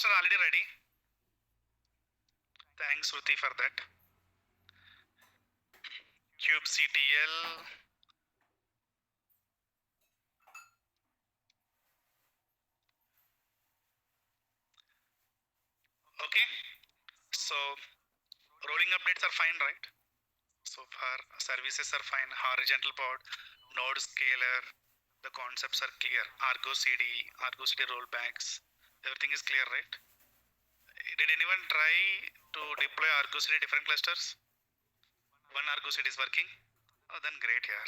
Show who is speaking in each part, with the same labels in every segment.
Speaker 1: master already ready? Thanks Shruti for that. kubectl. Okay, so rolling updates are fine, right? So far services are fine. Horizontal pod, node scaler, the concepts are clear. Argo CD rollbacks, everything is clear, right? Did anyone try to deploy Argo CD different clusters? One Argo CD is working? Oh, then great, yeah.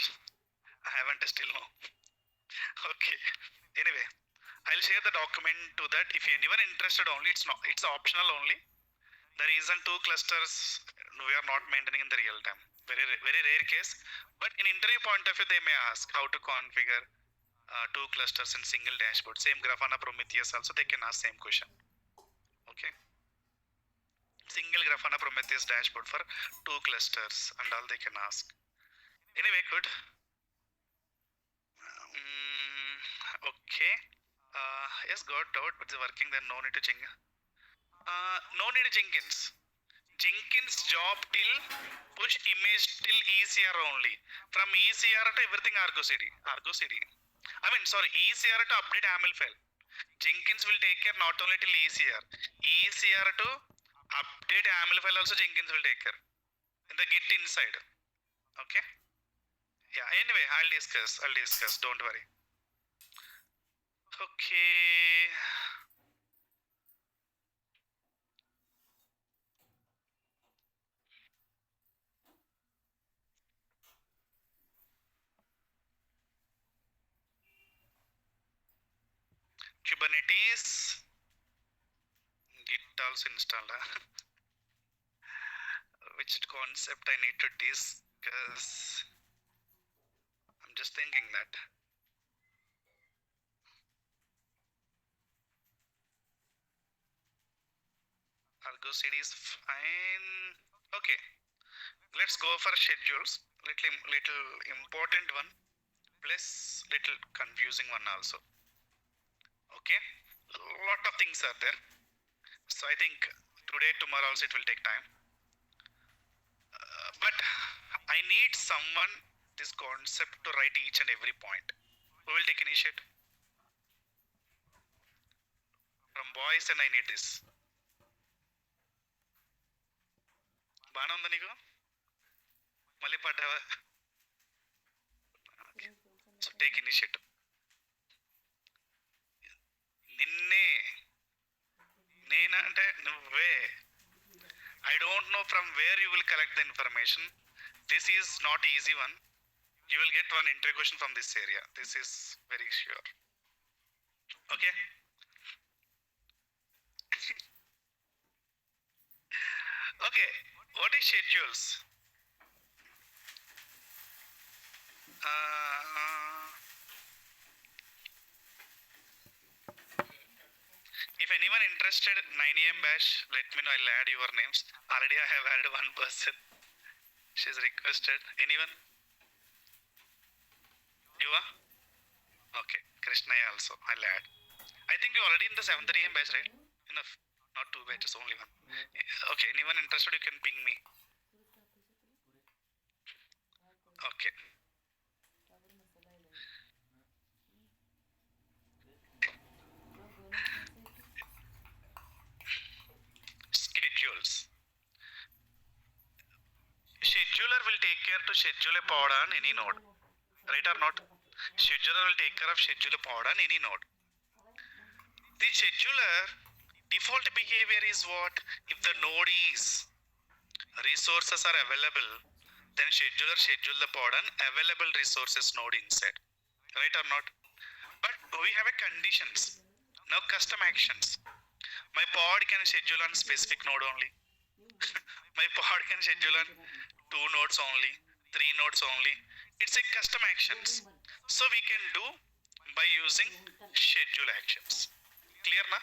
Speaker 1: I haven't still know. Okay. Anyway, I'll share the document to that. If anyone interested only, it's optional only. The reason two clusters we are not maintaining in the real time. Very rare case. But in interview point of view, they may ask how to configure two clusters in single dashboard. Same Grafana Prometheus also they can ask same question. Okay. Single Grafana Prometheus dashboard for two clusters and all they can ask. Anyway, good. Okay. Yes, got out, but it's working. Then no need to change. No need Jenkins. Jenkins job till push image till ECR only. From ECR to everything Argo CD. Sorry, ECR to update YAML file. Jenkins will take care not only till ECR. ECR to update YAML file also Jenkins will take care. In the Git inside. Okay. Yeah. Anyway, I'll discuss. Don't worry. Okay. Kubernetes. Git also installed. Which concept I need to discuss? I'm just thinking that. Argo CD is fine. Okay, let's go for schedules. Little important one, plus little confusing one also. Okay, lot of things are there. So I think today, tomorrow also it will take time. But I need someone this concept to write each and every point. Who will take initiative? From boys, and I need this. బాగానే ఉందా నీకు మళ్ళీ పడ్డావా so take initiative నిన్నే నేనంటే నువ్వే I don't know from where you will collect the information. This is not easy one. You will get one interview question from this area. This is very sure. Okay. Okay. What is schedules? If anyone interested 9 AM batch, let me know. I'll add your names. Already I have added one person. She's requested. Anyone? You are? Okay. Krishnaya also. I'll add. I think you're already in the 7:30 AM batch, right? Enough. Not two batches, only one. Okay. Anyone interested, you can ping me. Okay. Schedules. Scheduler will take care to schedule a pod on any node. Right or not? Scheduler will take care of schedule a pod on any node. The scheduler default behavior is what? If the node is resources are available, then scheduler schedule the pod on available resources node inside. Right or not? But we have a conditions. Now custom actions. My pod can schedule on specific node only. My pod can schedule on 2 nodes only, 3 nodes only. It's a custom actions. So we can do by using schedule actions. Clear na?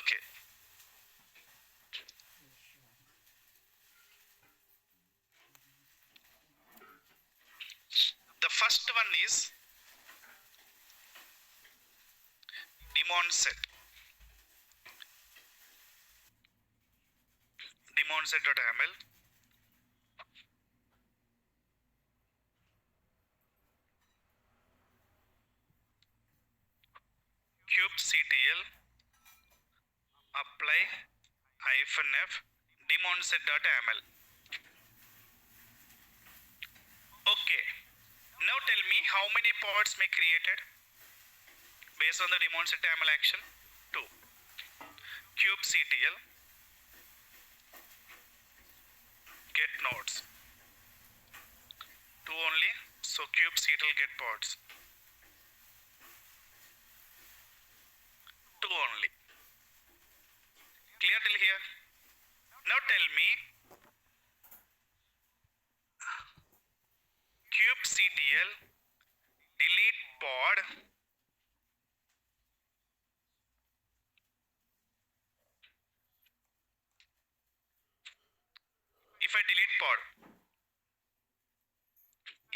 Speaker 1: Okay. The first one is daemon set. demonset.yaml. kubectl apply -f demonset.yaml. Okay. Now tell me how many pods may created based on the demonset.yaml action? 2. kubectl get nodes. 2 only. So kubectl get pods. 2 only. Clear till here? Now tell me kubectl delete pod if I delete pod.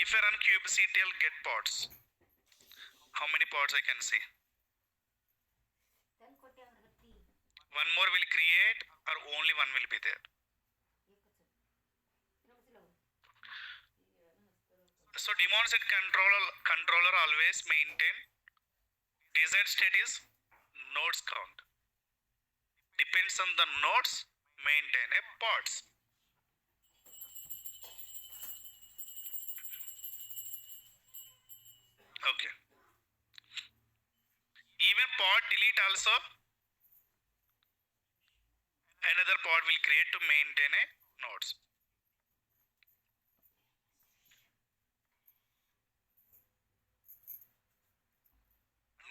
Speaker 1: If I run kubectl get pods, how many pods I can see? One more will create or only one will be there? So demonset controller always maintain desired state is nodes count. Depends on the nodes, maintain a pods. Okay. Even pod delete also another pod will create to maintain a nodes.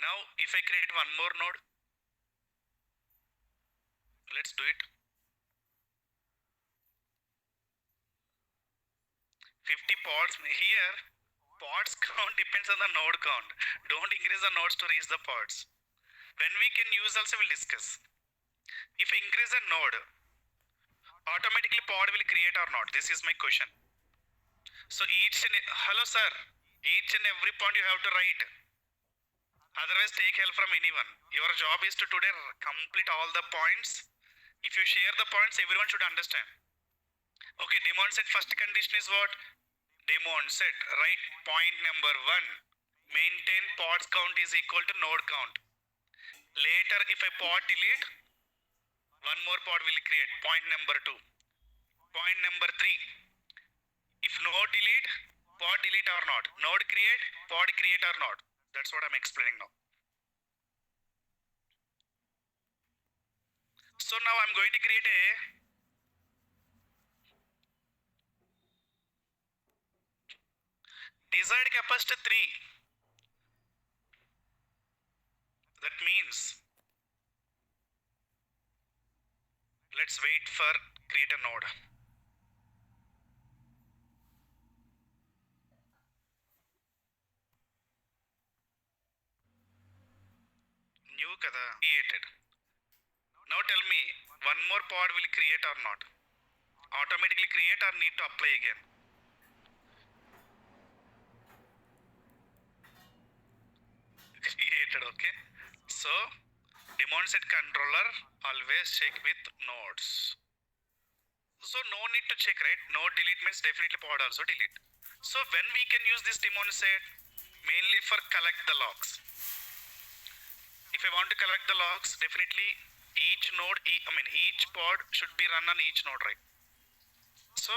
Speaker 1: Now if I create one more node, let's do it. 50 pods here. Pods count depends on the node count. Don't increase the nodes to reach the pods. When we can use also we'll discuss. If I increase a node, automatically pod will create or not? This is my question. So hello sir, each and every point you have to write. Otherwise take help from anyone. Your job is to today complete all the points. If you share the points, everyone should understand. Okay, demonset first condition is what? Demonset, right? Point number 1. Maintain pods count is equal to node count. Later, if I pod delete, one more pod will create. Point number 2. Point number 3. If node delete, pod delete or not. Node create, pod create or not. That's what I'm explaining now. So now I'm going to create a desired capacity 3. That means let's wait for create a node. New kada created. Now tell me one more pod will create or not? Automatically create or need to apply again? Created, okay. So demonset controller always check with nodes. So no need to check, right? Node delete means definitely pod also delete. So when we can use this demonset? Mainly for collect the logs. If I want to collect the logs, definitely each node, each pod should be run on each node, right? So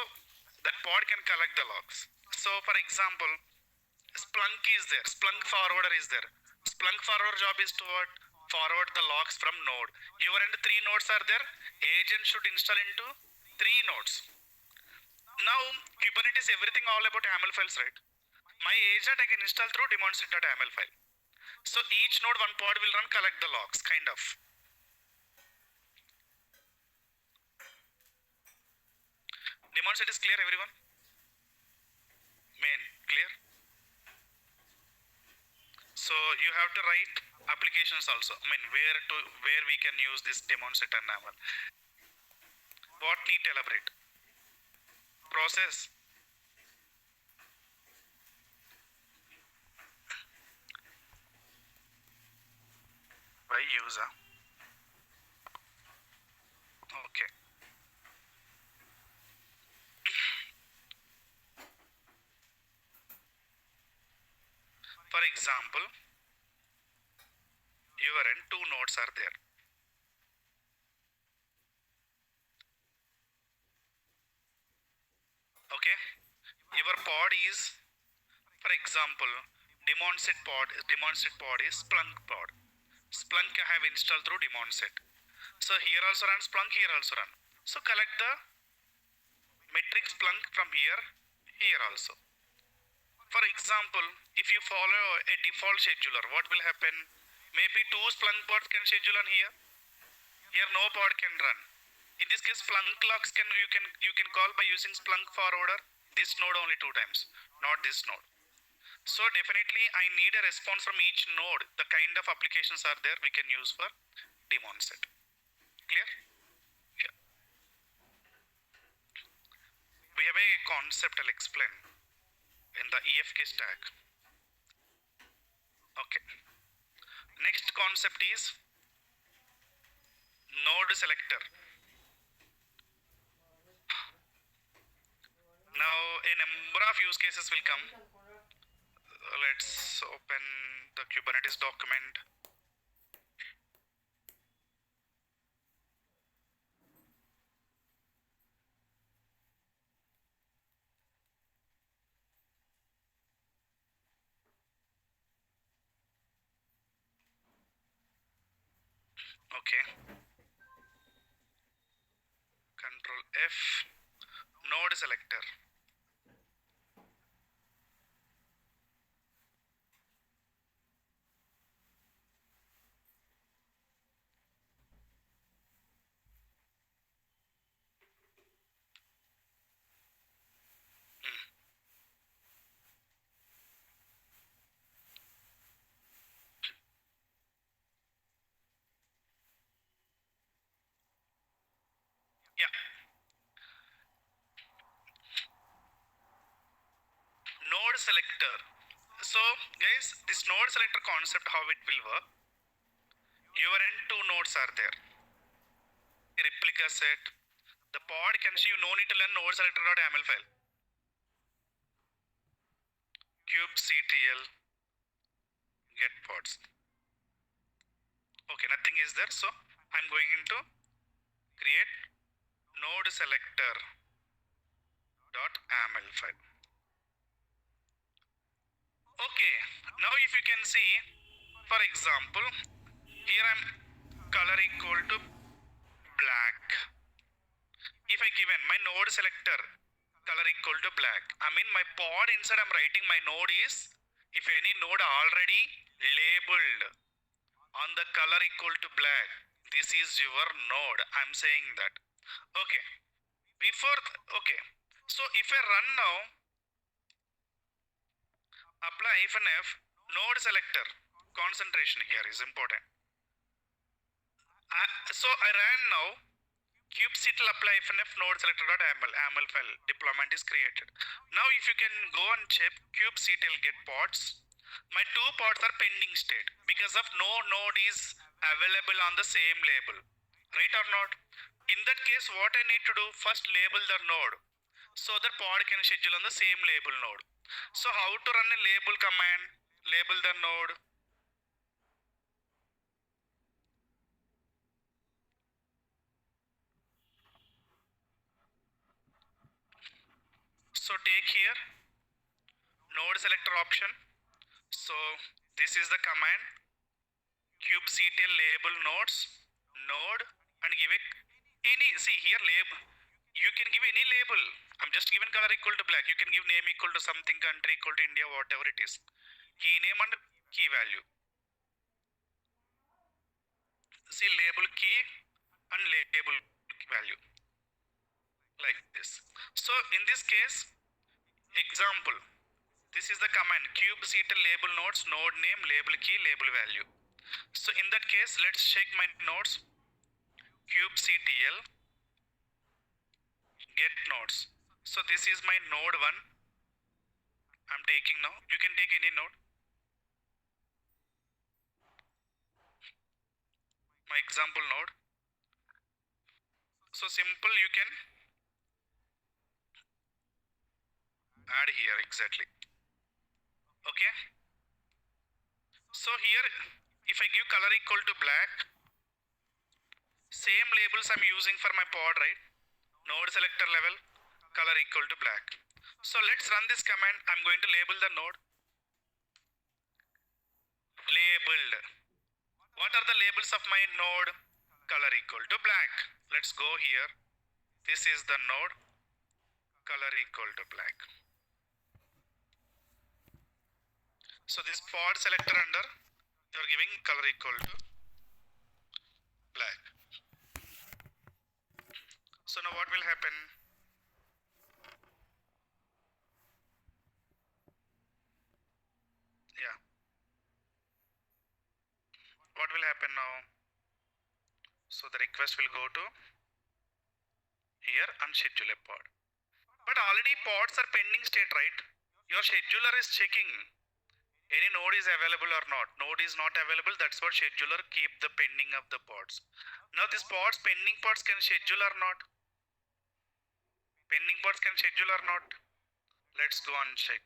Speaker 1: that pod can collect the logs. So for example, Splunk is there, Splunk forwarder is there. Splunk forward job is to what? Forward the logs from node. Your end 3 nodes are there. Agent should install into 3 nodes. Now Kubernetes everything all about YAML files, right? My agent I can install through demonset.yaml file. So each node one pod will run collect the logs, kind of. Demonset is clear, everyone? Main clear? So you have to write applications also. Where we can use this demonset and YAML. What need to elaborate? Process. By user. Okay. For example, your end two nodes are there. Okay, your pod is, for example, demonstrate pod is Splunk pod. Splunk I have installed through demonstrate. So here also run Splunk, here also run. So collect the metric Splunk from here also. For example, if you follow a default scheduler, what will happen? Maybe two Splunk pods can schedule on here. Here no pod can run. In this case, Splunk logs you can call by using Splunk forwarder. This node only 2 times, not this node. So definitely I need a response from each node. The kind of applications are there we can use for daemon set. Clear? Yeah. We have a concept I'll explain in the EFK stack. Okay. Next concept is node selector. Now a number of use cases will come. Let's open the Kubernetes document. Okay. Control F. Node selector. Yeah. Node selector. So guys, this node selector concept, how it will work? Your end two nodes are there. Replica set. The pod can see, you no need to learn node selector.yaml file. kubectl get pods. Okay, nothing is there, so I'm going into create node selector dot yaml file. Okay, now if you can see, for example, here I'm color equal to black. If I given my node selector color equal to black, I mean my pod inside I'm writing my node is, if any node already labeled on the color equal to black, this is your node. I'm saying that. Okay. Okay. So if I run now, apply -f node selector. Concentration here is important. So I ran now. kubectl apply -f node selector.yaml file deployment is created. Now if you can go and check kubectl get pods, my two pods are pending state because of no node is available on the same label, right or not? In that case, what I need to do, first label the node so that pod can schedule on the same label node. So how to run a label command? Label the node. So take here node selector option. So this is the command kubectl label nodes node and give it any, see here label, you can give any label. I'm just given color equal to black. You can give name equal to something, country equal to India, whatever it is. Key name and key value. See label key and label value like this. So in this case, example, this is the command kubectl label nodes node name label key label value. So in that case, let's check my nodes. kubectl get nodes. So this is my node 1. I'm taking now. You can take any node. My example node. So simple, you can add here exactly. Okay. So here, if I give color equal to black, same labels I'm using for my pod, right? Node selector level, color equal to black. So let's run this command. I'm going to label the node. Labeled. What are the labels of my node? Color equal to black. Let's go here. This is the node. Color equal to black. So this pod selector under, you're giving color equal to black. So now what will happen? Yeah. What will happen now? So the request will go to here and schedule a pod. But already pods are pending state, right? Your scheduler is checking any node is available or not. Node is not available. That's what scheduler keep the pending of the pods. Now these pods, pending pods can schedule or not? Pending pods can schedule or not? Let's go and check.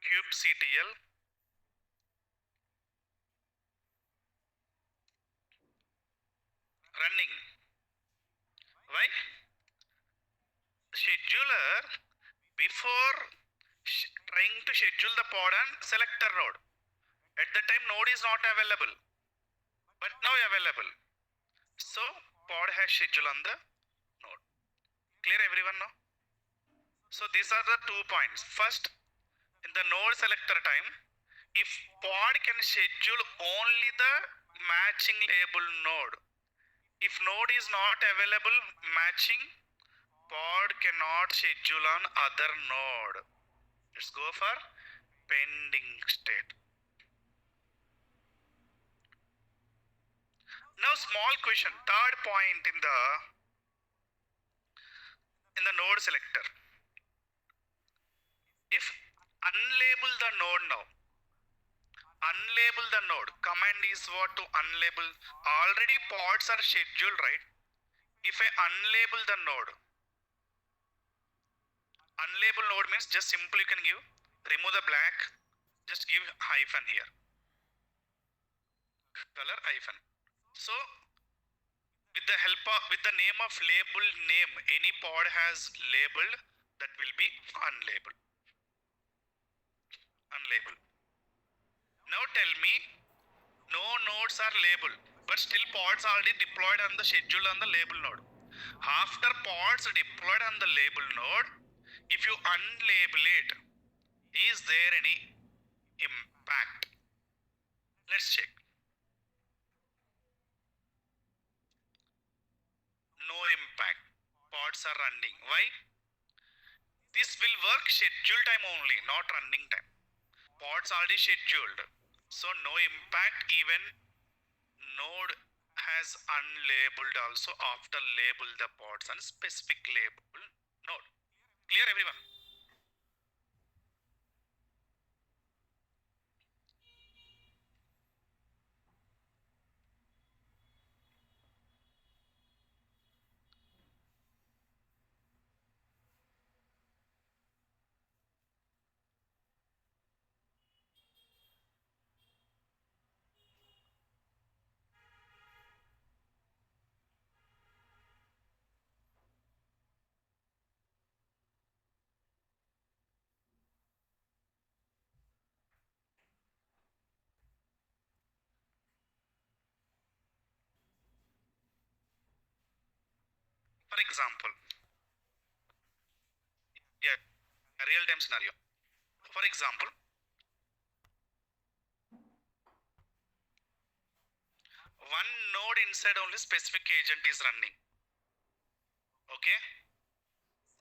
Speaker 1: kubectl running. Why? Scheduler before trying to schedule the pod and selector node. At the time node is not available, but now available. So pod has schedule on the node. Clear everyone now? So these are the 2 points. First, in the node selector time, if pod can schedule only the matching label node. If node is not available matching, pod cannot schedule on other node. Let's go for pending state. Now small question, third point in the node selector. If unlabel the node now, unlabel the node, command is what to unlabel. Already pods are scheduled, right? If I unlabel the node, unlabel node means just simply you can give, remove the black, just give hyphen here, color hyphen. So with the help of, with the name of label name, any pod has labeled, that will be unlabeled. Unlabeled. Now tell me, no nodes are labeled, but still pods already deployed on the schedule on the label node. After pods deployed on the label node, if you unlabel it, is there any impact? Let's check. No impact. Pods are running. Why? This will work schedule time only, not running time. Pods already scheduled, so no impact. Even node has unlabeled also after label the pods and specific label node. Clear everyone? For example, yeah, a real time scenario. For example, one node inside only specific agent is running. Okay,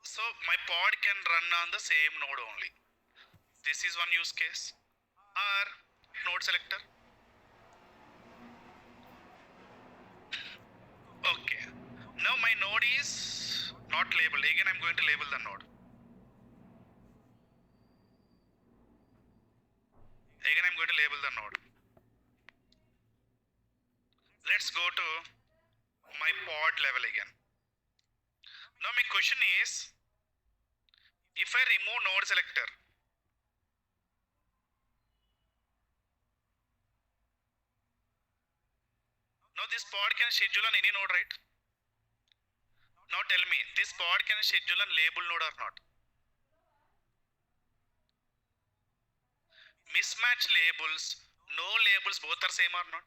Speaker 1: so my pod can run on the same node only. This is one use case. Or node selector. Okay, now my node is not labeled. Again I'm going to label the node. Again I'm going to label the node. Let's go to my pod level again. Now my question is, If I remove node selector, now this pod can schedule on any node, right? Now tell me, this pod can schedule on label node or not? Mismatch labels, no labels, both are same or not?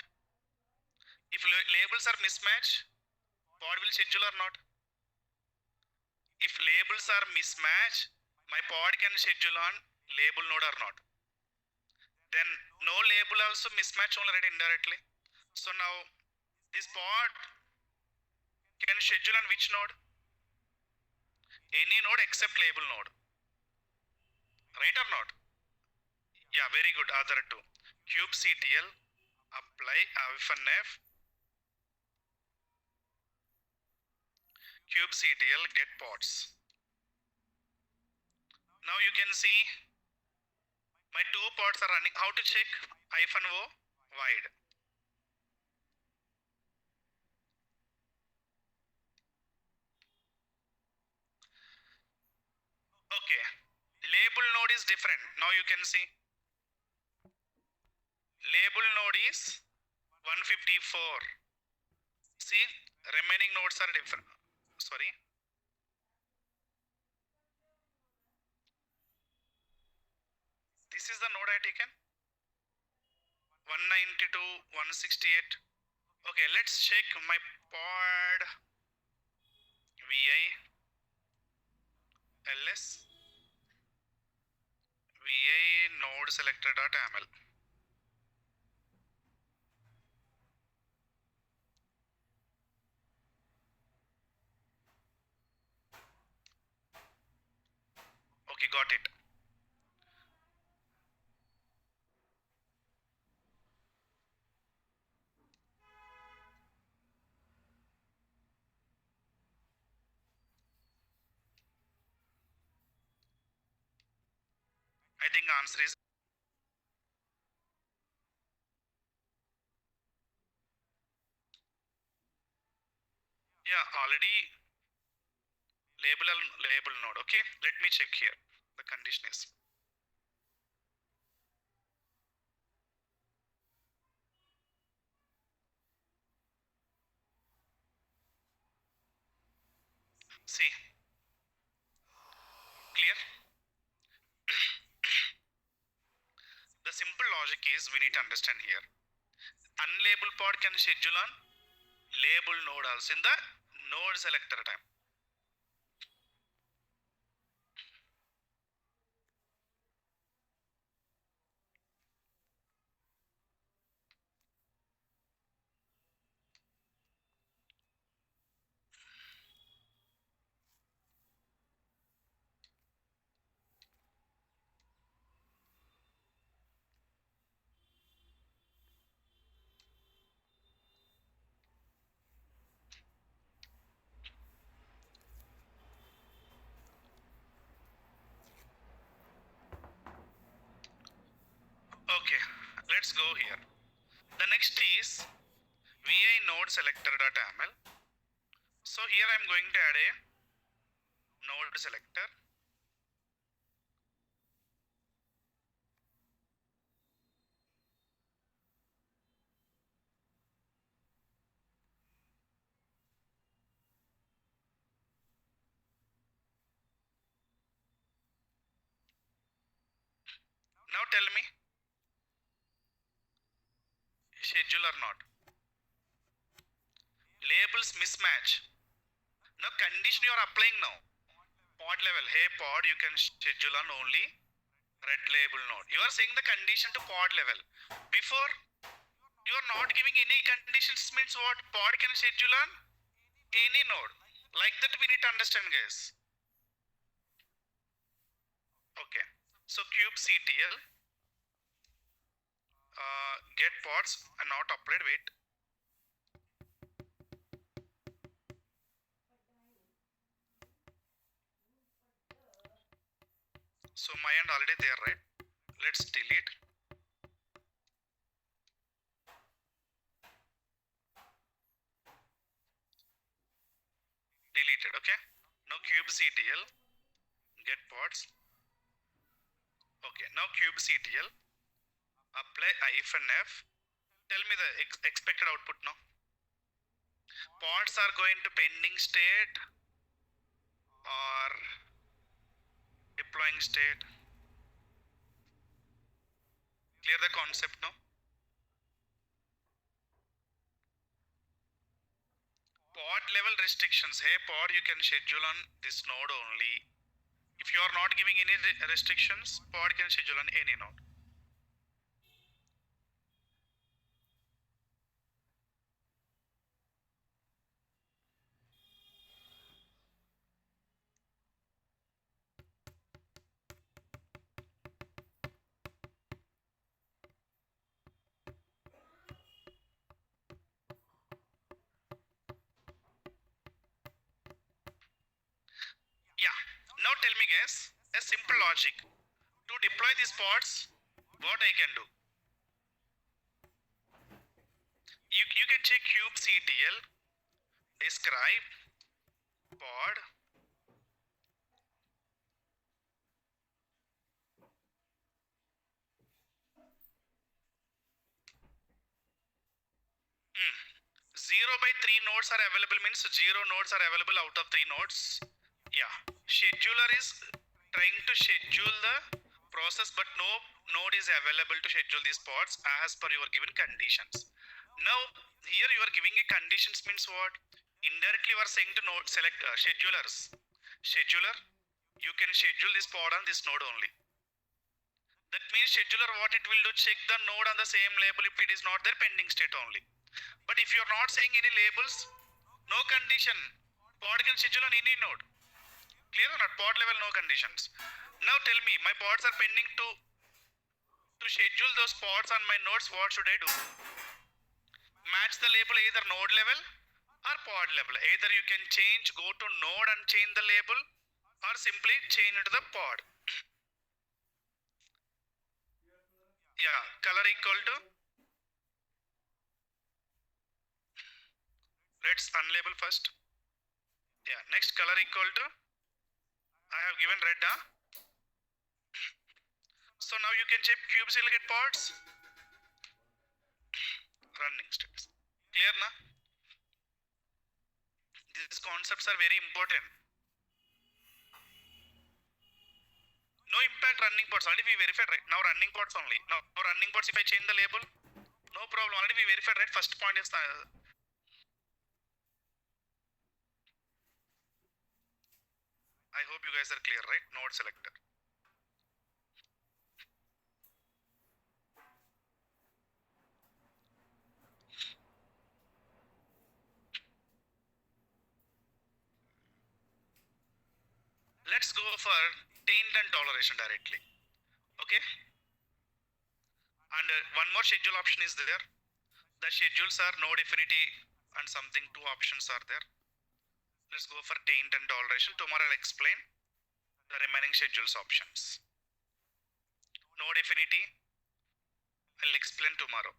Speaker 1: If labels are mismatched, pod will schedule or not? If labels are mismatched, my pod can schedule on label node or not? Then no label also mismatch already indirectly. So now this pod can schedule on which node? Any node except label node. Right or not? Yeah, very good. Other two. kubectl apply ifnf kubectl get pods. Now you can see my two pods are running. How to check? -o wide. Okay. Label node is different. Now you can see label node is 154. See, remaining nodes are different. Sorry. This is the node I taken. 192, 168. Okay, let's check my pod vi ls vi node selector.aml. Okay, got it. I think answer is yeah, already label node. Okay, let me check here. The condition is see clear. The simple logic is we need to understand here. Unlabeled pod can schedule on label node also in the node selector time. Okay, let's go here. The next is vi node selector.aml. So here I'm going to add a node selector. Now tell me, schedule or not? Labels mismatch. Now condition you are applying now. Pod level. Hey pod, you can schedule on only red label node. You are saying the condition to pod level. Before you are not giving any conditions means what? Pod can schedule on any node. Like that we need to understand, guys. Okay. So kubectl get pods and not applied. Wait. So my end already there, right? Let's delete. Deleted. Okay. Now kubectl Get pods. Okay, now kubectl. Apply -f. Tell me the expected output now. Pods are going to pending state or deploying state. Clear the concept now? Pod level restrictions. Hey pod, you can schedule on this node only. If you are not giving any restrictions, pod can schedule on any node. Yeah, now tell me guys, a simple logic. To deploy these pods, what I can do? You can check kubectl, describe, pod, mm. 0 by 3 nodes are available means 0 nodes are available out of 3 nodes. Yeah, scheduler is trying to schedule the process, but no node is available to schedule these pods as per your given conditions. Now here you are giving a conditions means what? Indirectly you are saying to node select schedulers. Scheduler, you can schedule this pod on this node only. That means scheduler what it will do, check the node on the same label. If it is not there, pending state only. But if you are not saying any labels, no condition, pod can schedule on any node. Clear or not? Pod level no conditions. Now tell me, my pods are pending to schedule those pods on my nodes. What should I do? Match the label either node level or pod level. Either you can change, go to node and change the label, or simply change it to the pod. Yeah, color equal to, let's unlabel first. Yeah, next color equal to, I have given red. So now you can check kubectl get pods, running states. Clear na? These concepts are very important. No impact running pods. Already we verified, right? Now running pods only. Now running pods, if I change the label, no problem. Already we verified, right? First point is I hope you guys are clear, right? Node selector. Let's go for taint and toleration directly. Okay? And one more schedule option is there. The schedules are node affinity and something, two options are there. Let's go for taint and toleration. Tomorrow I'll explain the remaining schedules options. Node affinity, I'll explain tomorrow.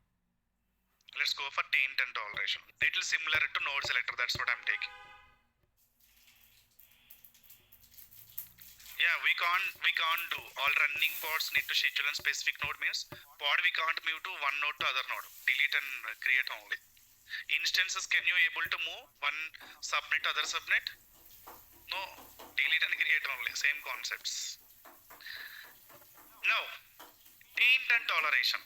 Speaker 1: Let's go for taint and toleration. Little similar to node selector, that's what I'm taking. Yeah, we can't do all running pods need to schedule on specific node means pod we can't move to one node to other node. Delete and create only. Instances can you able to move one subnet other subnet? No, delete and create only, same concepts. Now, taint and toleration.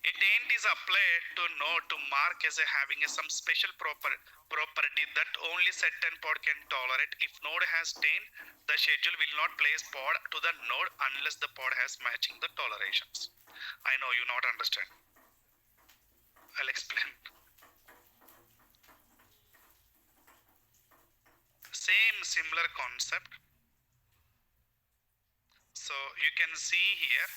Speaker 1: A taint is applied to node to mark as having some special property that only certain pod can tolerate. If node has taint, the schedule will not place pod to the node unless the pod has matching the tolerations. I know you not understand. I'll explain. Same similar concept. So you can see here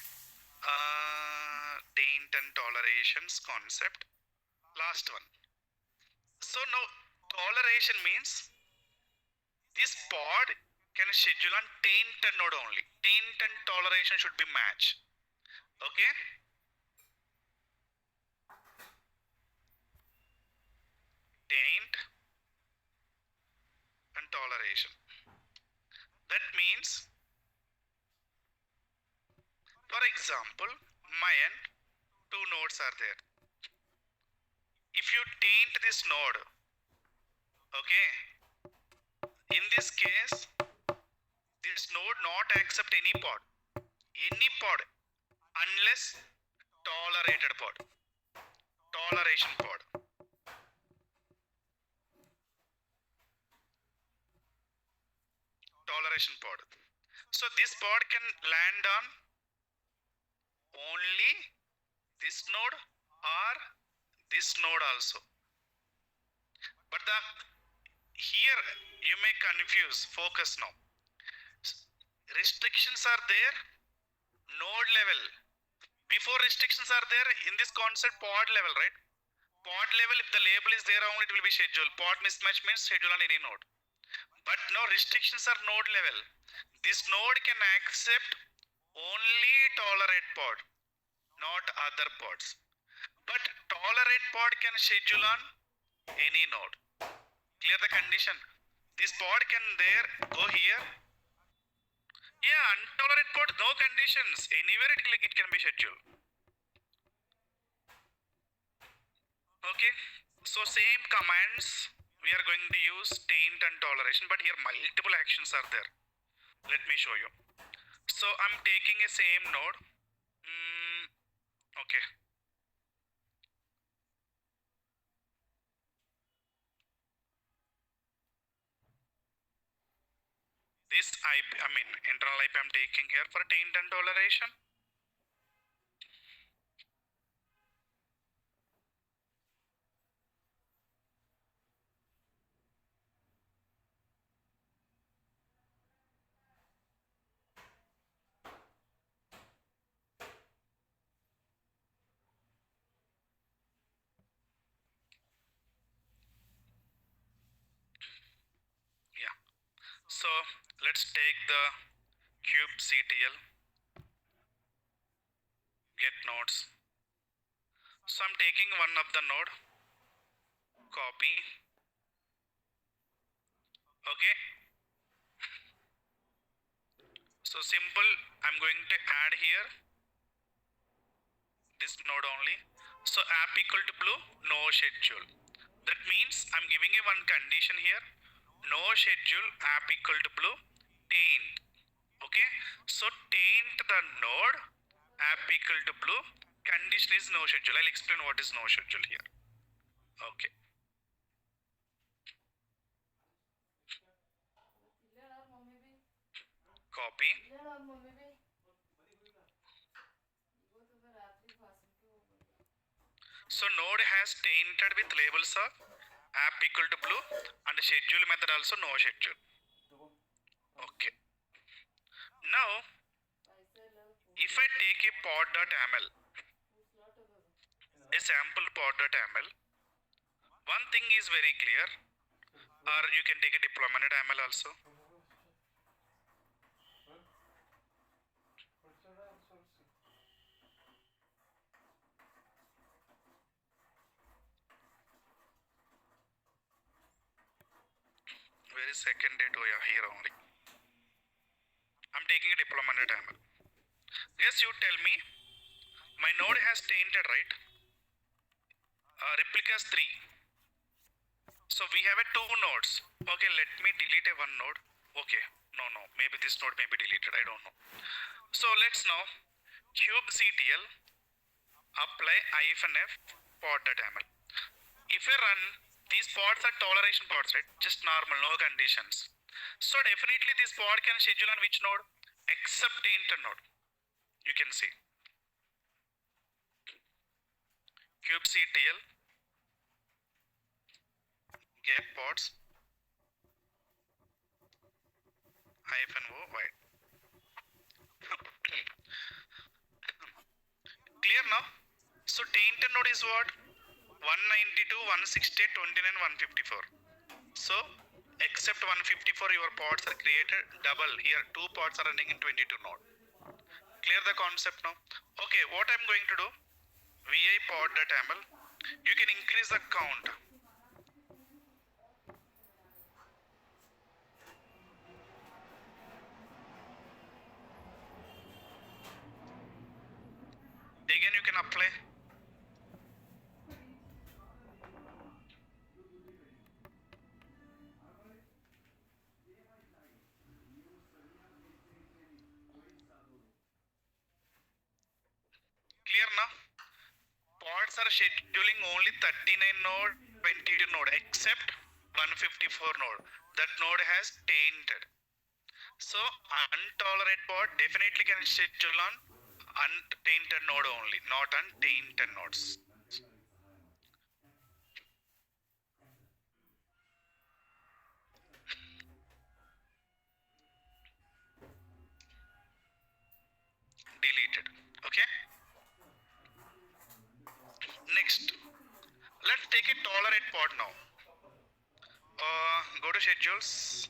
Speaker 1: taint and tolerations concept. Last one. So now toleration means this pod can schedule on taint and node only. Taint and toleration should be matched. Okay? Taint and toleration. means, for example, my end, two nodes are there. If you taint this node, okay, in this case, this node not accept any pod unless tolerated pod, toleration pod. Toleration pod. So this pod can land on only this node or this node also. But here you may confuse, focus now. Restrictions are there, node level. Before restrictions are there in this concept pod level, right? Pod level, if the label is there only, it will be schedule. Pod mismatch means schedule on any node. But now restrictions are node level. This node can accept only tolerate pod, not other pods. But tolerate pod can schedule on any node. Clear the condition? This pod can there go here. Yeah, untolerate pod, no conditions. Anywhere it can be scheduled. Okay, so same commands we are going to use taint and toleration, but here multiple actions are there. Let me show you. So I'm taking a same node. Okay. This IP, internal IP I'm taking here for taint and toleration. Yeah. So let's take the kubectl get nodes. So I'm taking one of the node, copy. Okay. So simple, I'm going to add here this node only. So app equal to blue, no schedule. That means I'm giving you one condition here. No schedule, app equal to blue, taint. Okay. So taint the node, app equal to blue, condition is no schedule. I'll explain what is no schedule here. Okay. Copy. So node has tainted with labels of app equal to blue and schedule method also no schedule. Okay. Now, if I take a pod.ml, a sample pod.ml, one thing is very clear, or you can take a deployment.ml also. Where is second date? Oh yeah, here only. I'm taking a deployment.ml. Yes, you tell me, my node has tainted, right? Replicas 3. So we have a 2 nodes. Okay, let me delete a 1 node. Okay, no, maybe this node may be deleted, I don't know. So let's now kubectl apply -f pod.ml. If I run, these pods are toleration pods, right? Just normal, no conditions. So definitely this pod can schedule on which node? Except tainted node. You can see. Kubectl get pods -o wide. Clear now? So tainted node is what? 192, 168, 29, 154. So except 154 your pods are created double. Here 2 pods are running in 22 node. Clear the concept now? Okay, what I'm going to do? vi pod.ml. You can increase the count. can apply. Clear now? Pods are scheduling only 39 node, 22 node, except 154 node. That node has tainted. So untolerate pod definitely can schedule on untainted node only, not on tainted nodes. Deleted. Okay. Next, let's take a tolerate pod now. Go to schedules.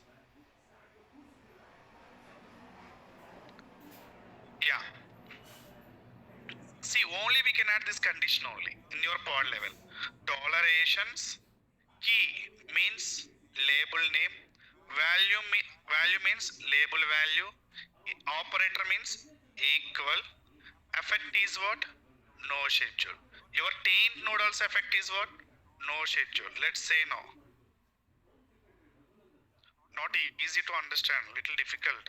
Speaker 1: Yeah. See, only we can add this condition only in your pod level. Tolerations key means label name. Value means label value. Operator means equal. Effect is what? No schedule. Your taint node also effect is what? No schedule. Let's say no. Not easy to understand. Little difficult.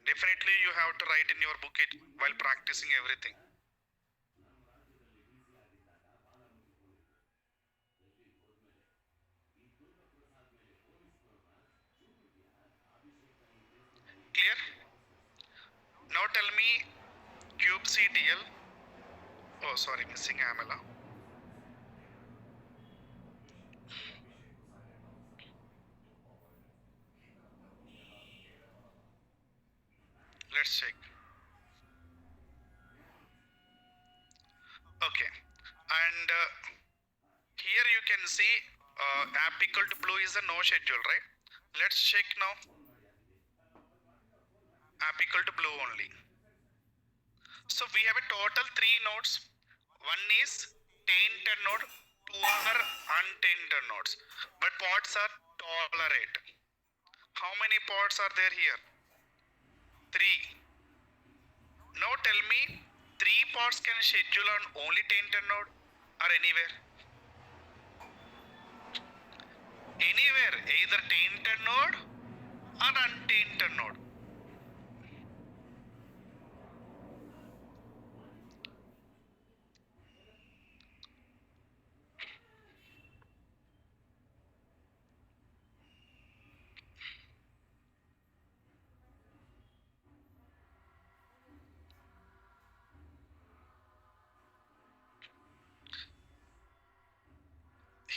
Speaker 1: Definitely you have to write in your book it while practicing everything. Clear? Now tell me kubectl. Oh, sorry, missing amla. Let's check. Okay, and here you can see app equal to blue is a no schedule, right? Let's check now. App equal to blue only. So we have a total three nodes. One is tainted node, two are untainted nodes. But pods are tolerate. How many pods are there here? Three. Now tell me, three pods can schedule on only tainted node or anywhere? Anywhere, either tainted node or untainted node.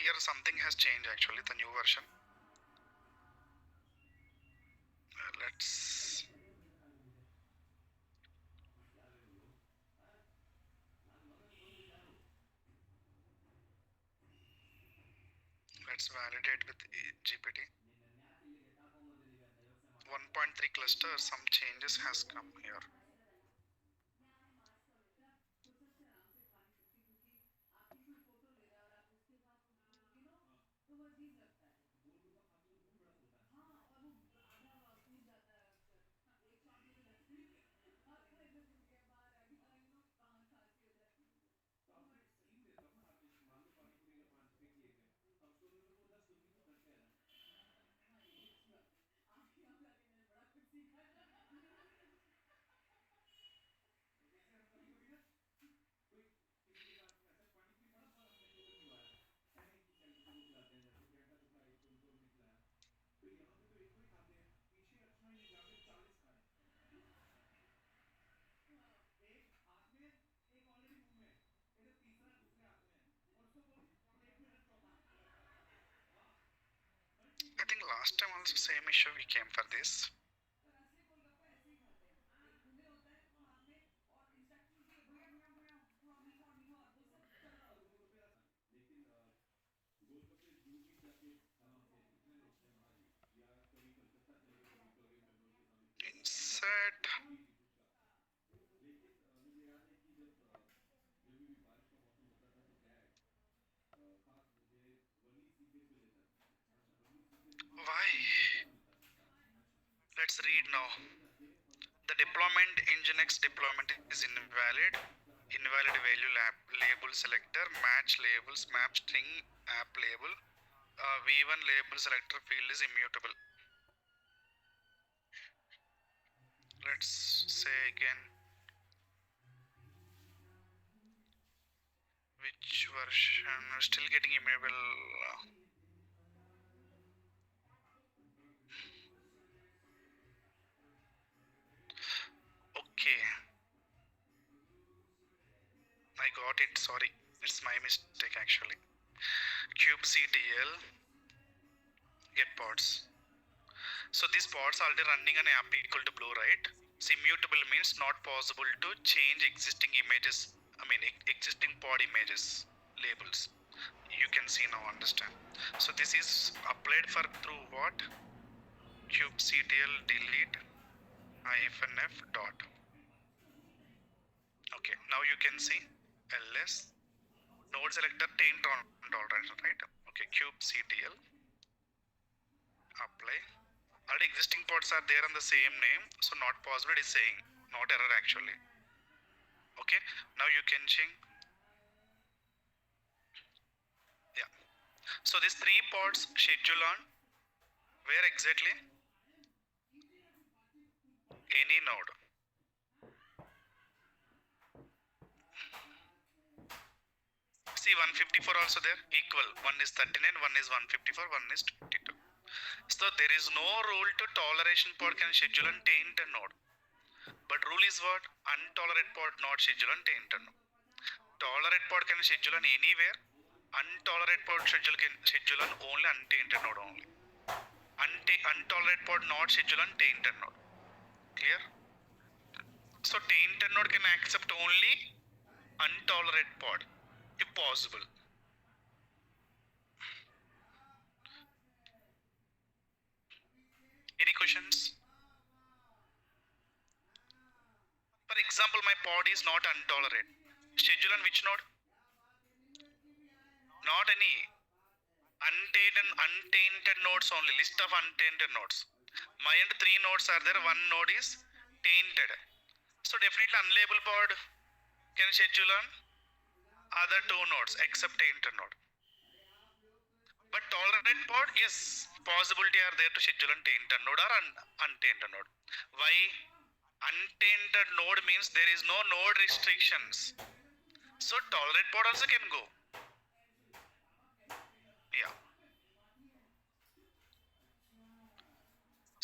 Speaker 1: Here something has changed actually, the new version. Let's validate with GPT. 1.3 cluster, some changes has come here. I think last time also same issue we came for this. Insert. Why? Let's read now. The deployment nginx deployment is invalid. Invalid value label selector, match labels, map string app label. V1 label selector field is immutable. Let's say again, which version? Still getting immutable. Okay, I got it. Sorry, it's my mistake actually. kubectl get pods. So these pods already running an app equal to blue, right? So immutable means not possible to change existing images. I mean existing pod images labels. You can see now, understand. So this is applied for through what? kubectl delete -f dot. Okay, now you can see ls node selector taint on tolerance, right? Okay, kubectl apply. Already existing pods are there on the same name, so not possible, it is saying, not error actually. Okay, now you can change. Yeah, so these three pods schedule on where exactly? Any node. See 154 also there, equal. One is 39, one is 154, one is 22. So there is no rule to toleration pod can schedule on taint node. But rule is what? Untolerate pod not schedule on taint node. Tolerate pod can schedule on anywhere. Untolerate pod schedule can schedule on only untainted node only. Untolerate pod not schedule on tainted node. Clear? So tainted node can accept only untolerate pod if possible. Any questions? For example, my pod is not untolerate. Schedule on which node? Not any. Untainted nodes only. List of untainted nodes. My end 3 nodes are there. One node is tainted. So definitely unlabeled pod can schedule on other 2 nodes except tainted node. But tolerant pod, yes, possibility are there to schedule on tainted node or untainted node. Why? Untainted node means there is no node restrictions. So tolerant pod also can go. Yeah.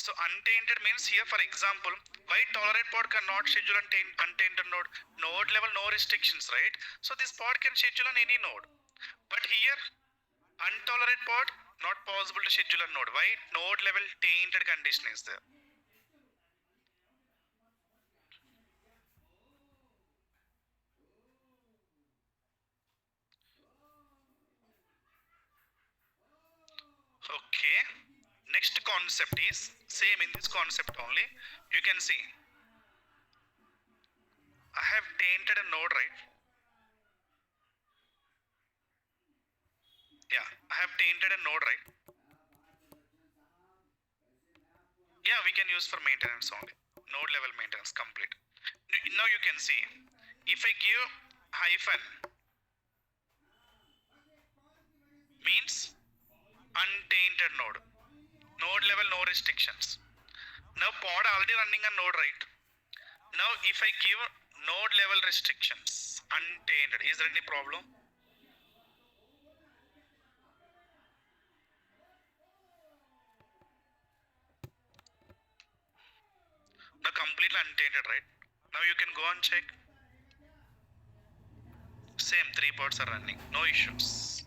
Speaker 1: So untainted means here, for example, why tolerant pod cannot schedule on untainted node? Node level no restrictions, right? So this pod can schedule on any node. But here, untolerant pod not possible to schedule a node. Why? Node level tainted condition is there. Okay. Next concept is same in this concept only. You can see I have tainted a node, right? Yeah, I have tainted a node, right? Yeah, we can use for maintenance only. Node level maintenance complete. Now you can see if I give hyphen means untainted node. Node level no restrictions. Now pod already running a node, right? Now if I give node level restrictions untainted, is there any problem? Now completely untainted, right? Now you can go and check. Same 3 pods are running, no issues.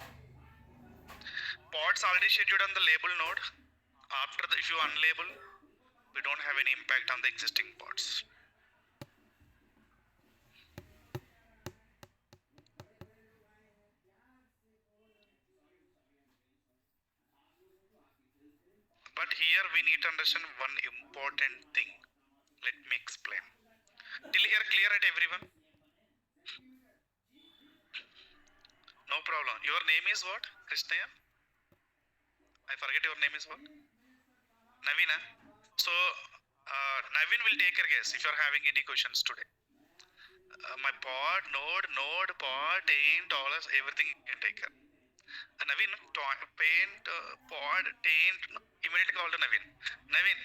Speaker 1: Pods already scheduled on the label node. After if you unlabel, we don't have any impact on the existing pods. But here we need to understand one important thing. Let me explain. Till here clear at everyone? No problem. Your name is what? Krishna? I forget your name is what? Navina. So Navin will take your guess if you are having any questions today. My pod, node, pod, taint, dollars, everything you can take care. Navin, paint, pod, taint, immediately call to Navin. Navin,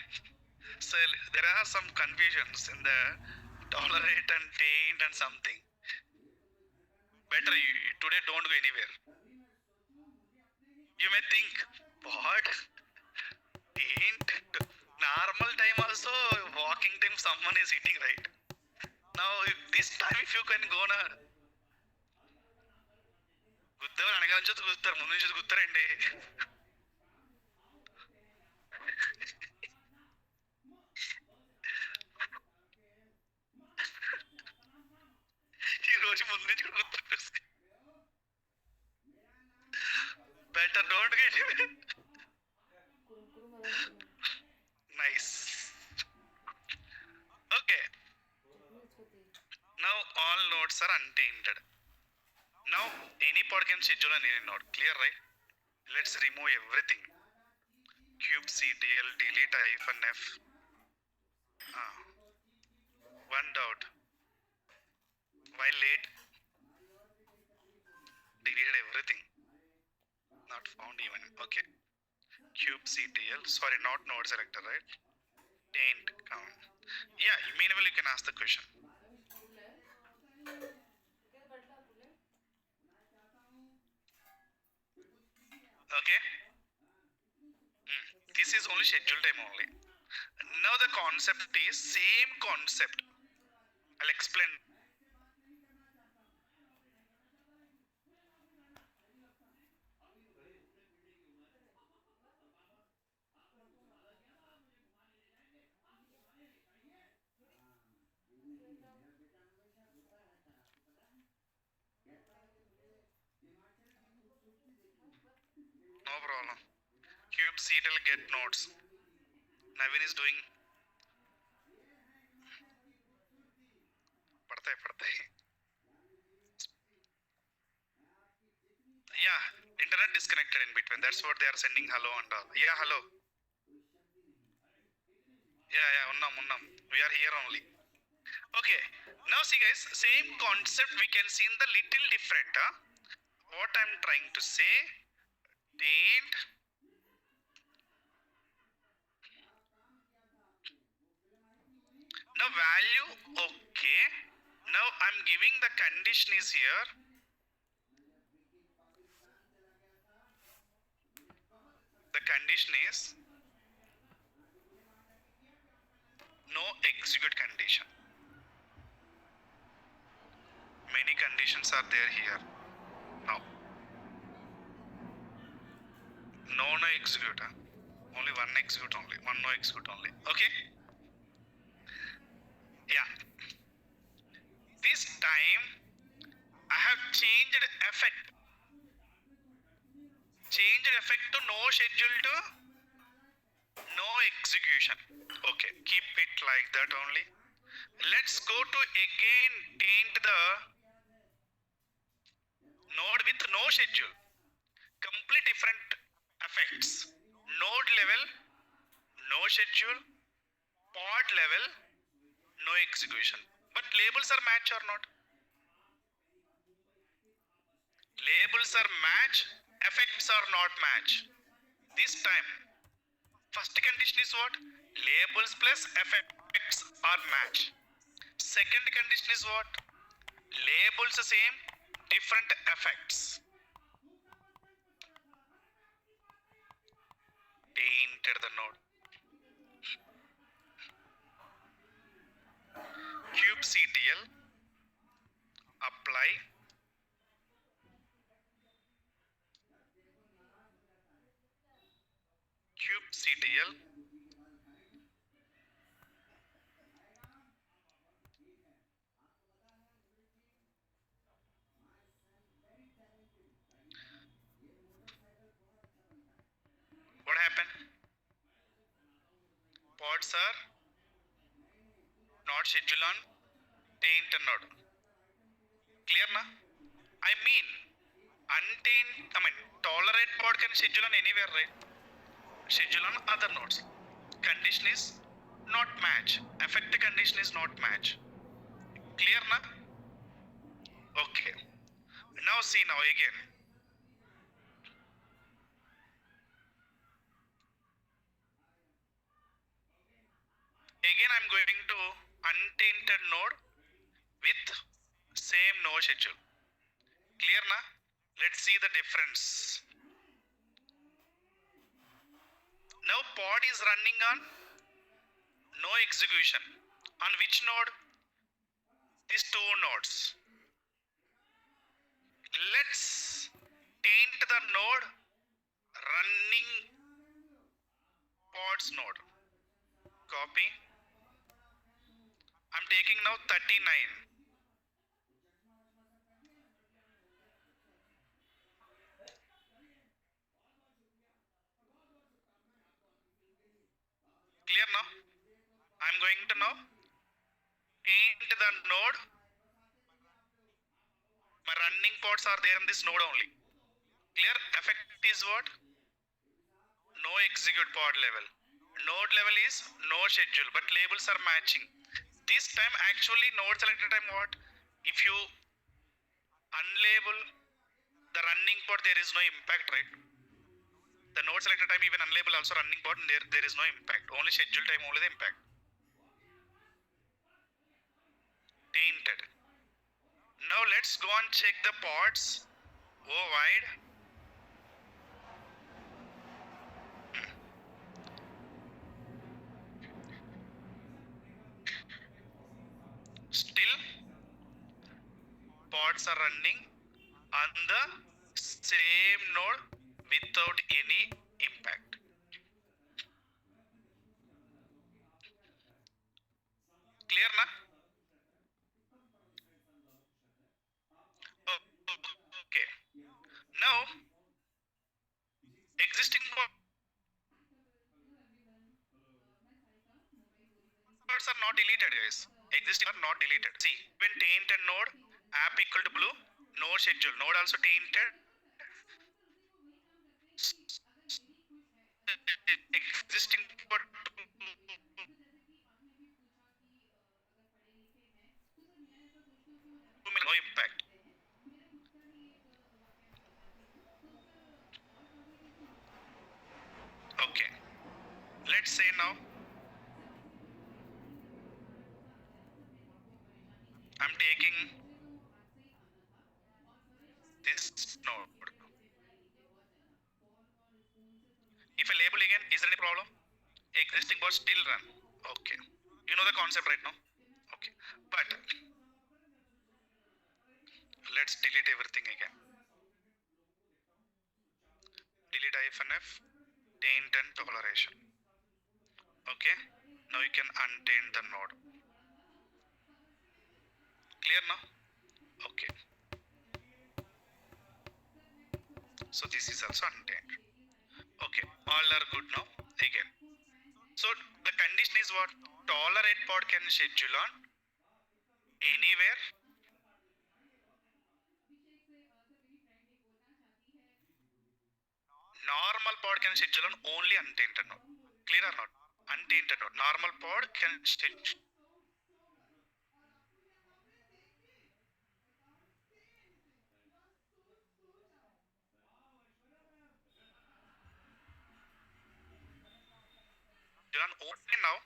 Speaker 1: so there are some confusions in the tolerate and taint and something. Better you today don't go anywhere. You may think, what? Taint? Normal time also, walking time someone is eating, right? Now, this time if you can go na, గుద్దారు వెనకాల నుంచి గుద్దుతారు ముందు నుంచి గుద్దారండి. ఈ రోజు ముందు నుంచి కూడా గుర్తు better don't get nice. Okay, now all nodes are untainted. Now any pod can schedule on any node. Clear, right? Let's remove everything. kubectl delete -f. One doubt. Why late? Deleted everything. Not found even. Okay. kubectl. Sorry, not node selector, right? Taint count. Yeah, meanwhile you can ask the question. Okay. This is only schedule time only. Now the concept is same concept. I'll explain. No problem. kubectl get nodes. Navin is doing. पढ़ते. Yeah, internet disconnected in between. That's what they are sending hello and all. Yeah, hello. Yeah, unnam. We are here only. Okay, now see guys, same concept we can see in the little different. What I'm trying to say, taint. Now value, okay. Now I'm giving the condition is here. The condition is no execute condition. Many conditions are there here. Now, no execute. Only one execute only. One no execute only. Okay. Yeah. This time I have changed effect. Changed effect to no schedule to no execution. Okay, keep it like that only. Let's go to again taint the node with no schedule. Complete different effects. Node level, no schedule. Pod level, no execution. But labels are match or not? Labels are match, effects are not match. This time, first condition is what? Labels plus effects are match. Second condition is what? Labels the same, different effects. Tainted the node. kubectl apply kubectl what happened? Pods are not scheduled on taint node. Clear na? I mean tolerate pod can schedule on anywhere, right? Schedule on other nodes. Condition is not match. Affect condition is not match. Clear na? Okay. Now see now again. Again I'm going to untainted node with same node schedule. Clear na? Let's see the difference. Now pod is running on no execution. On which node? These two nodes. Let's taint the node running pods node. Copy. I'm taking now 39. Clear now? I'm going to now taint the node. My running pods are there in this node only. Clear? Effect is what? No execute pod level. Node level is no schedule, but labels are matching. This time actually node selected time what? If you unlabel the running pod, there is no impact, right? The node selected time even unlabel also running pod, there is no impact. Only schedule time only the impact. Tainted. Now let's go and check the pods. O wide. Still pods are running on the same node without any impact. Clear na? Oh, okay. Now existing pods are not deleted, guys. Existing are not deleted. See, when tainted node app equal to blue, node schedule. Node also tainted. Existing pod no impact. Okay. Let's say now I'm taking this node. If I label again, is there any problem? Existing bot still run. Okay. You know the concept right now? Okay. But let's delete everything again. Delete -f, taint and toleration. Okay. Now you can untaint the node. Clear now? Okay. So this is also untainted. Okay. All are good now. Again. So the condition is what? Tolerate pod can schedule on anywhere. Normal pod can schedule on only untainted node. Clear or not? Untainted node. Normal pod can schedule. On only now.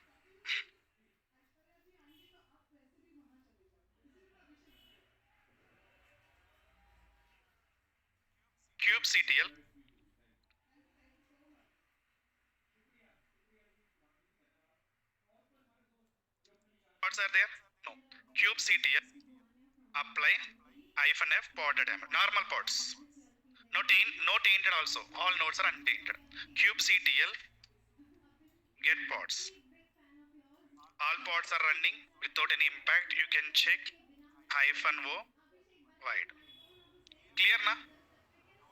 Speaker 1: kubectl pods are there? No. kubectl apply -f pod diameter. Normal pods. No tainted also. All nodes are untainted. kubectl get pods. All pods are running without any impact. You can check -o wide. Clear na?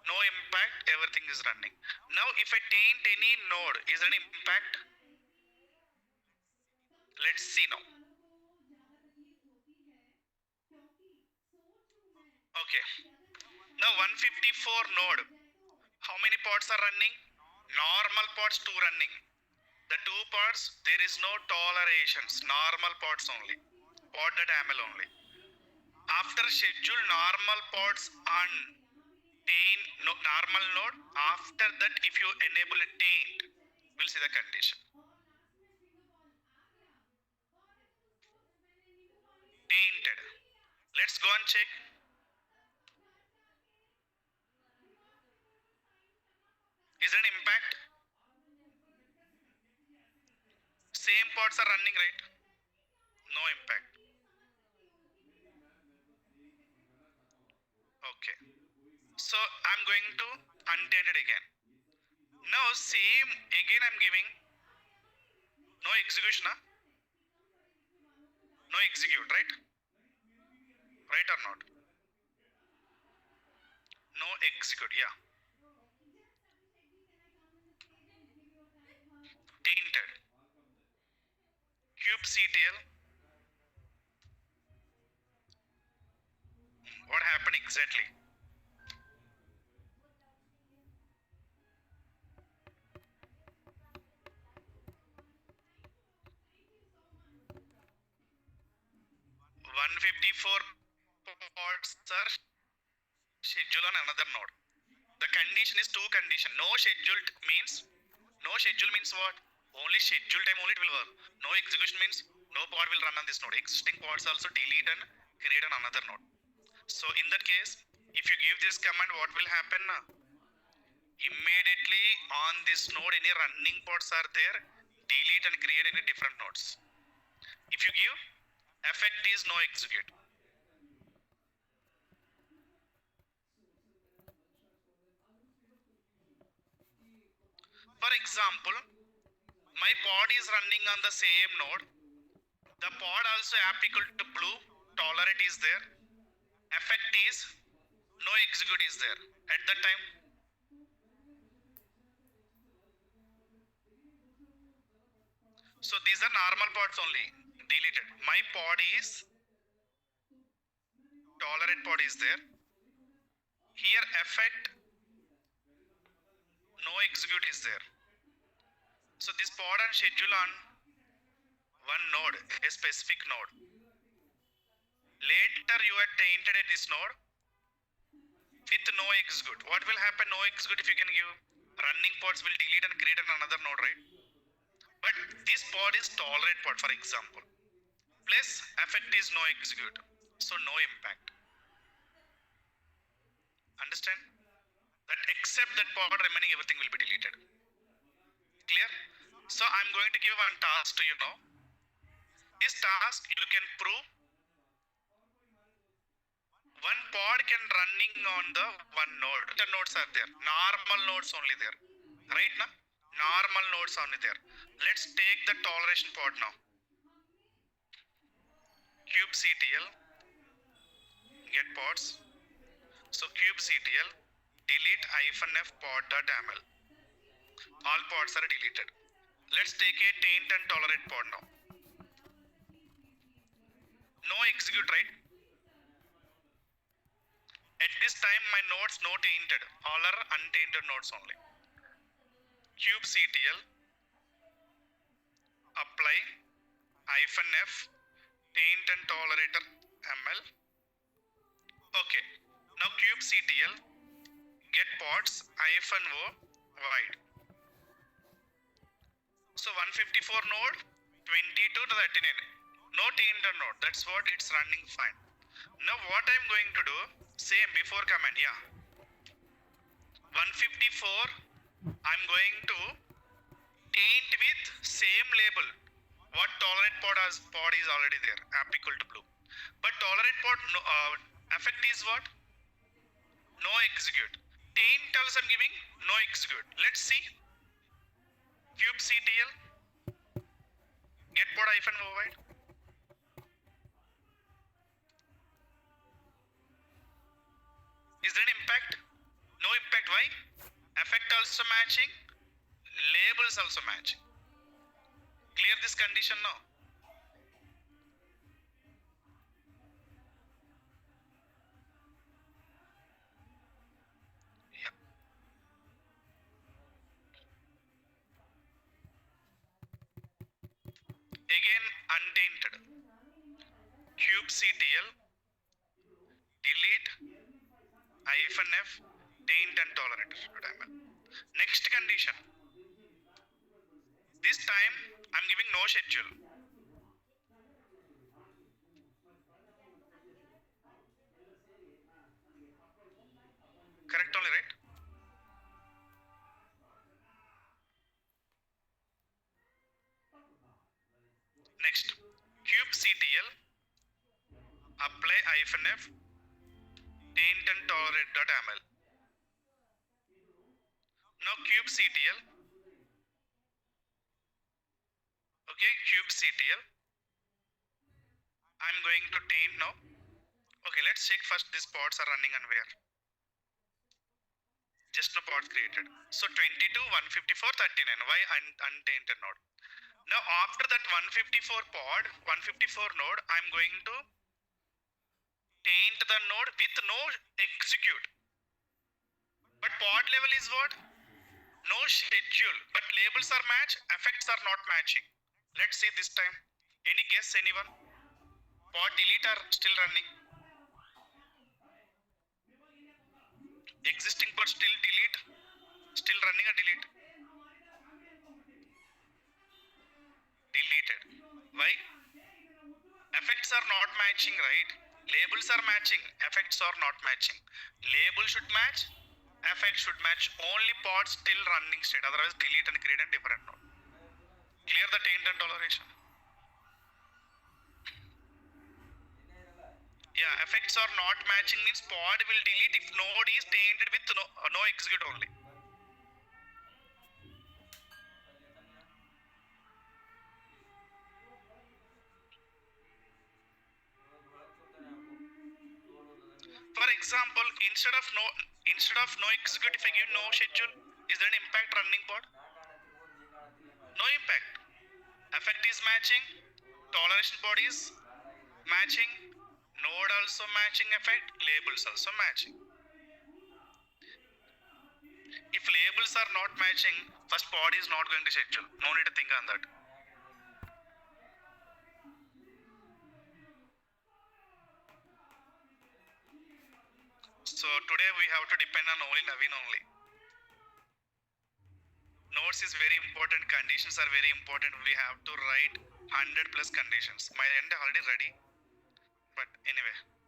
Speaker 1: No impact, everything is running. Now if I taint any node, is there any impact? Let's see now. Okay. Now 154 node. How many pods are running? Normal pods 2 running. The two pods, there is no tolerations, normal pods only, pod.aml only. After schedule normal pods on normal node, after that if you enable a taint, we'll see the condition. Tainted. Let's go and check. Is there an impact? Same pods are running, right? No impact. Okay. So I'm going to untainted again. Now same again I'm giving no execution, huh? No execute, right? Right or not? No execute, yeah. Tainted. kubectl. What happened exactly? One 54 pods are scheduled on another node. The condition is two condition. No scheduled means what? Only schedule time only it will work. No execution means no pod will run on this node. Existing pods also delete and create on another node. So in that case, if you give this command, what will happen? Immediately on this node, any running pods are there, delete and create any different nodes. If you give, effect is no execute. For example, my pod is running on the same node. The pod also applicable to blue. Tolerate is there. Effect is no execute is there. At that time, so these are normal pods only. Deleted. My pod is tolerate pod is there. Here effect no execute is there. So this pod and schedule on one node, a specific node. Later you are tainted at this node with no execute. What will happen? No execute if you can give running pods will delete and create another node, right? But this pod is tolerate pod, for example. Plus effect is no execute. So no impact. Understand? That except that pod remaining everything will be deleted. Clear? So I'm going to give one task to you now. This task you can prove one pod can running on the one node. The nodes are there. Normal nodes only there. Right now? Normal nodes only there. Let's take the toleration pod now. kubectl get pods. So kubectl delete -f pod.aml. All pods are deleted. Let's take a taint and tolerate pod now. No execute, right? At this time my nodes no tainted. All are untainted nodes only. kubectl apply -f taint and tolerator ml. Okay. Now kubectl get pods -o wide. So 154 node 22 to 39. No tainted node. That's what it's running fine. Now what I'm going to do, same before command, yeah. 154 I'm going to taint with same label. What tolerate pod is already there, app equal to blue. But tolerate pod no, effect is what? No execute. Taint also I'm giving no execute. Let's see. kubectl get pod -o wide. Is there an impact? No impact. Why? Effect also matching, labels also matching. Clear this condition now? Yeah. Again untainted. kubectl delete -f taint and tolerate. Next condition. This time I'm giving no schedule. Correct only, right? Next, kubectl apply -f taint and tolerate.ml. Now kubectl, okay, kubectl. I'm going to taint now. Okay, let's check first these pods are running and where. Just no pods created. So 22, 154, 39. Why untainted node? Now after that 154 pod, 154 node, I'm going to taint the node with no execute. But pod level is what? No schedule. But labels are matched, effects are not matching. Let's see this time. Any guess, anyone? Pod delete are still running. Existing pod still delete. Still running or delete? Deleted. Why? Effects are not matching, right? Labels are matching, effects are not matching. Label should match, effect should match. Only pods still running state, otherwise delete and create a different node. Clear the taint and toleration? Yeah, effects are not matching means pod will delete if node is tainted with no execute only. For example, instead of no execute, if I give no schedule, is there an impact running pod? No impact. Effect is matching, toleration pod is matching, node also matching effect, labels also matching. If labels are not matching, first pod is not going to schedule. No need to think on that. So today we have to depend on only Naveen only. Nodes is very important, conditions are very important. We have to write 100 plus conditions. My end already ready. But anyway.